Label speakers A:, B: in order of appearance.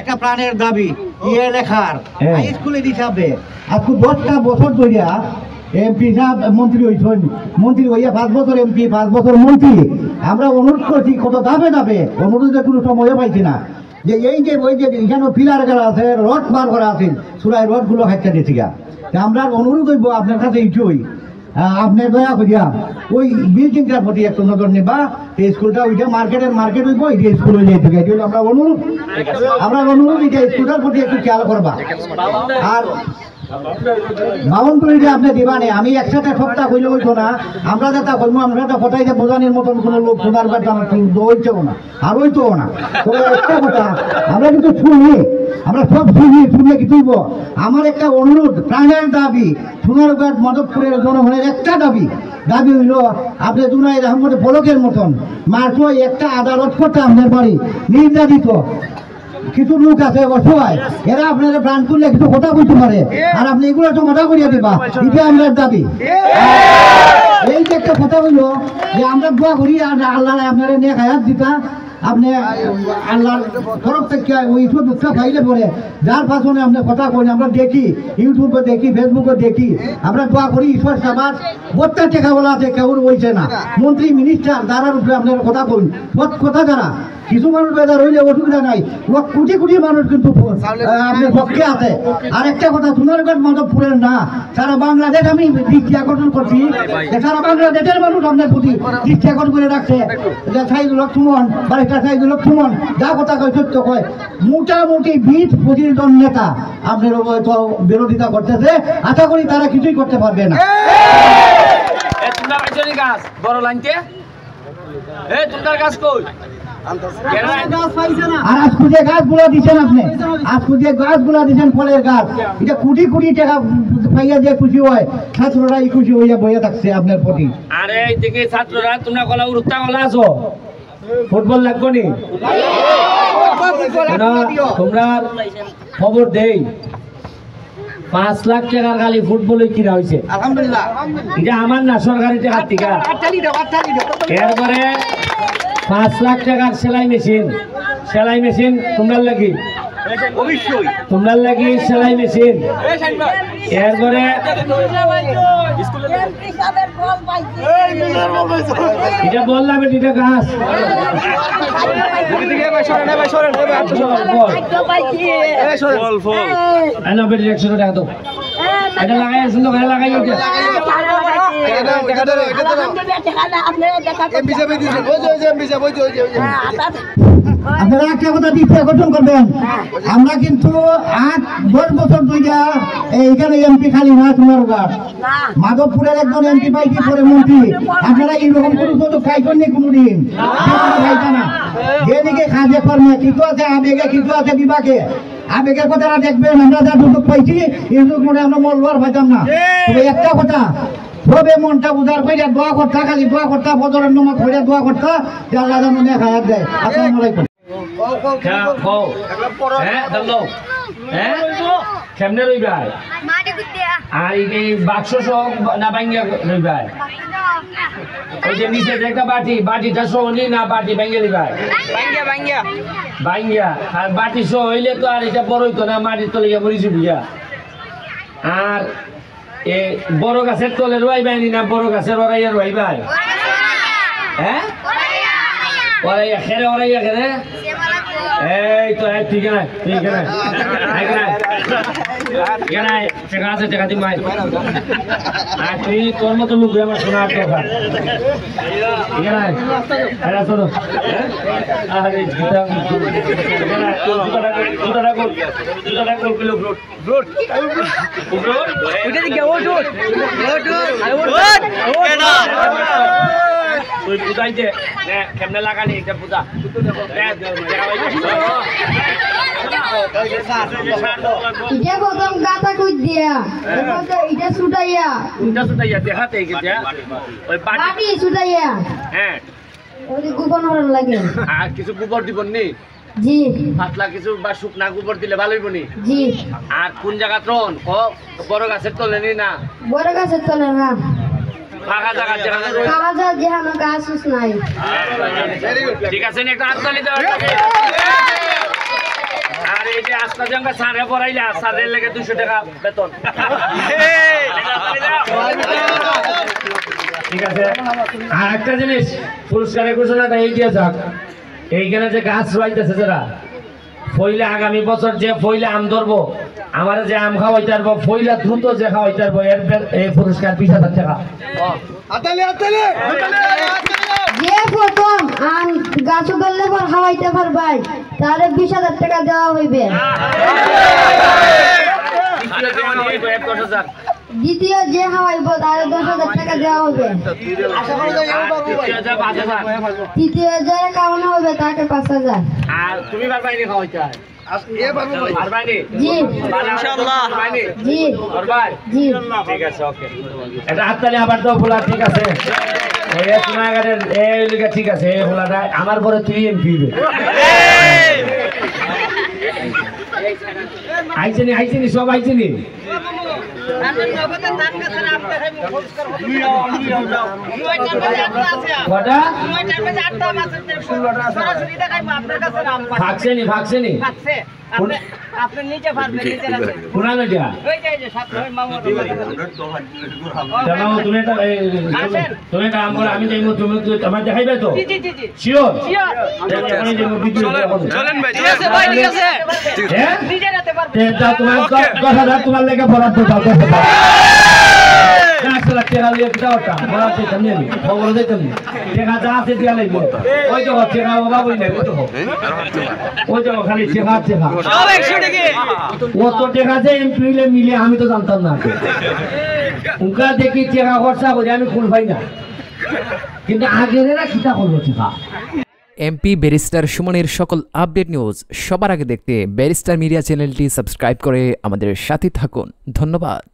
A: একটা প্রাণের দাবি ইয়ে লেখার হাই স্কুলের হিসাবে আজকে 10টা বছর ধরিয়া এমপি সাহেব মন্ত্রী হয়েছেন, মন্ত্রী হইয়া 5 বছর এমপি 5 বছর মন্ত্রী। আমরা অনুরোধ করছি কত দাবে দাবে, অনুরোধে কোনো সময়ও পাইছি না যে এই যে ওই যে এখানে পিলার করা আছে, রড বার করা আছে, চূড়ায় রডগুলো খাইতে দিচ্ছি গা। আমরা অনুরোধ হইব আপনার কাছে এইটুই, আপনি দয়া করিয়া ওই বিল্ডিংটার প্রতি একটু নজর নেবা। এই স্কুলটা ওইটা মার্কেট হইব, এটা স্কুল হয়ে যেতে গেছে। আমরা অনুরোধ এটা স্কুলটার প্রতি একটু খেয়াল করবা। আর বাউন্ডারি আপনি দিবা নেই, আমি একসাথে সপ্তাহ হইলে হইতো না। আমরা যেটা করবো, আমরা যেটা কথাই যে বোঝানোর মতন কোনো লোক শোনার বাদ হইতেও না, আর হইতেও না। তবে একটা কথা আমরা কিন্তু শুনি, আমরা সব শুনে কি তুলব। আমার একটা অনুরোধ, প্রাণের দাবি, সোনারঘাট মাধবপুরের জনগণের একটা দাবি হইল আপনি জুনাইদ আহমদের পলকের মতন মাত্র একটা আদালত করতে আপনার বাড়ি নির্যাতিত কিছু লোক আছে অসহায়, এরা আপনারা প্রাণ করলে কিছু কথা বলতে পারে, আর আপনি এগুলো তো মাথা করিয়া দিবা, এটা আমার দাবি। এই যে একটা কথা হইলো যে আমরা দোয়া করি আল্লাহ আপনারা নেক হায়াত দিতা, আপনি আল্লাহর তরফ থেকে ওই দুঃখটা পাইলে পরে যার পাশনে আপনি কথা করি, আমরা দেখি ইউটিউবে দেখি, ফেসবুকে দেখি, আমরা দোয়া করি ঈশ্বর সমাজ বত্তা টেকা বলা আছে, কেউ বলছে না। মন্ত্রী মিনিস্টার যারার উপরে আপনারা কথা বলুন, কথা যারা কিছু মানুষ বেজার হইলে অসুবিধা নাই, কোটি কোটি মানুষ কিন্তু আপনার পক্ষে আছে। আর একটা কথা, সোনারঘাট মাধবপুরের না, সারা বাংলাদেশ আমি দৃষ্টি আকর্ষণ করছি, সারা বাংলাদেশের মানুষ আপনার প্রতি দৃষ্টি আকর্ষণ করে রাখছে। সাইদুল হক সুমন, বারিস্টার সাইদুল হক সুমন যা কথা কয় সত্য কয়, মোটামুটি 20-25 জন নেতা আপনার বিরোধিতা করতেছে। আশা করি তারা কিছুই করতে পারবে না। বড় লাইনতে গাছ কই আর আজকে যে গাছগুলো দিচ্ছেন আপনি, আজকে যে গাছগুলো দিচ্ছেন ফলের গাছ, এটা কোটি কোটি টাকা পাইয়া যে খুশি হয়, ছাত্ররা খুশি হইয়া বইয়া থাকছে আপনার প্রতি। আরে এইদিকে ছাত্ররা তোমরা কলা উড়তা কলা আছো, ফুটবল লাগবো নি তোমরা খবর দেই। 5 লাখ টাকার খালি ফুটবলে কিনা হয়েছে, আলহামদুলিল্লাহ। এটা আমার না, সরকারি টাকার টিকা। এরপরে 5 লাখ টাকার সেলাই মেশিন তোমরা লাগি, অবশ্যই তোমরা লাগি সেলাই মেশিন। এরপরে এটা বললাম, এটা গাছ এটা লাগাই আছেন, লাগাই আপনারা একটা কথা দৃষ্টি আকর্ষণ করবেন, আমরা কিন্তু 8-10 বছর ধরে এইখানে এমপি খালি না, সোনারঘাট মাধবপুরের একজন এমপি পাইছি পরে মন্ত্রী। আপনারা এইরকম কোনো সুযোগ খাইছেন নি কোনোদিন? খাইছে না, যেদিকে কাজে কর্মে কিছু আছে, আবেগে কিছু আছে, বিভাগে আবেগের কথাটা দেখবেন। আমরা যা সুযোগ পাইছি এই সুযোগ মনে আমরা মলবার পাইতাম না। তবে একটা কথা, সবে মনটা উদার কইরা দোয়া করতা, খালি দোয়া করতা, ফজরের নামাজ পড়ে দোয়া করতা, যে আল্লাহ যেন নেক হায়াত দেয়। আসসালামু আলাইকুম। কেমনে রইবাই আর এই বাক্স সহ না ভাঙ্গিয়া রইবাই? ওই যে নিচে যে একটা বাটিটা সহ নি না, বাটি ভাঙ্গিয়া দিবাই? ভাঙ্গিয়া। আর বাটি সহ হইলে তো আর এটা বড় হইতো না, মাটির তলে গিয়া মরিচি বুঝিয়া। আর এ বড় গাছের তলে রোয়াইবাই না, বড় গাছের ওরাইয়া রোয়াইবাই? হ্যাঁ, ওরাইয়া খেরে, ওরাইয়া খেরে। এই তো ঠিক আছে, ঠিক আছে, টাকা আছে, টাকা দিন ভাই। আর তুই তোর মতো লোক আমার শোনার কথা, ঠিক আছে? শোনো, আরে বুঝাইছে কেমনে লাগানি এটা বুঝা।
B: এটা প্রথম গাতা কই দিয়া, এটা ছুটাইয়া,
A: দেখাতে ওই
B: বাটি ছুটাইয়া,
A: হ্যাঁ
B: ওই গোবর হরণ লাগে।
A: আর কিছু গোবর দিবন নি?
B: জি।
A: পাতলা কিছু বা শুকনা গোবর দিলে ভালো হইব নি?
B: জি।
A: আর কোন জায়গা ত্রন বড় গাছের তলে নি না?
B: বড় গাছের তলে না,
A: ফাঁকা জায়গা যেখানে
B: গাছ নাই।
A: ঠিক আছে, একটা হাততালি দাও।
C: আর এই যে আজকা জঙ্গা সারে পড়াইলে সারের লেগে 200 টাকা বেতন ঠিক আছে আর একটা জিনিস পুরস্কারের ঘোষণাটা এই দিয়ে যাক এইখানে যে গাছ রইতেছে যারা ফইলে আগামী বছর যে ফইলে আম ধরবো আমার যে আম খাওয়াইতে পারবো ফইলা দ্রুত যে খাওয়াইতে পারবো এর এই পুরস্কার 20,000 টাকা
B: যে প্রথম আম গাছ গেলে পর হাওয়াইতে পারবাই তারে 20,000 টাকা দেওয়া হইবে দ্বিতীয় যে হাওয়াইব তারে 10,000 টাকা দেওয়া হবে তৃতীয় যারা কামানো হবে তাকে 5,000
C: আর তুমি বারবাইনি খাওয়াইতে হয় বারবাইনি
B: জি
C: ইনশাআল্লাহ
B: জি
C: বারবাই
B: জি
C: ঠিক আছে ওকে এটা হাততালি আবার দাও ফুলা ঠিক আছে এই সোনাগারের এই লিগা ঠিক আছে এই ফুলাটা আমার পরে তুই এমপি হবে আইছেনি সব আইছেনি কটা ভাগছেনি
D: আপনি নিচে পারবেন নিচে রাখবেন
C: কোনা মেটা
D: ওই যে সাথে ওই মামু
C: জানো তুমি এটা আমরা আমি যাইবো তুমি তোমার দেখাইবে তো
D: জি জি জি জি
C: শিওর
D: শিওর
C: চলেন
D: ভাই ঠিক আছে ভাই ঠিক আছে
C: হ্যাঁ
D: নিজে রাতে পারবেন
C: তে তোমার 10,000 তোমার লেগে বরাদ্দ দাও আসলে টাকা লিয়ে কি দাওটা বরাদ্দ তুমি নি খবর দেই তুমি টাকা যা আছে দিয়া লাগবে ওই তো টাকা বাবা বই নাই ওই তো খালি টাকা
D: সব 100 টাকা
C: ও তো টাকা যে এমপি মিলে আমি তো জানতাম না উনকা দেখি টাকা খরচা করে আমি কোন পাই না কিন্তু আগের এরা কিটা করলো টাকা
E: এমপি ব্যারিস্টার সুমনের সকল আপডেট নিউজ সবার আগে দেখতে ব্যারিস্টার মিডিয়া চ্যানেলটি সাবস্ক্রাইব করে আমাদের সাথে থাকুন ধন্যবাদ।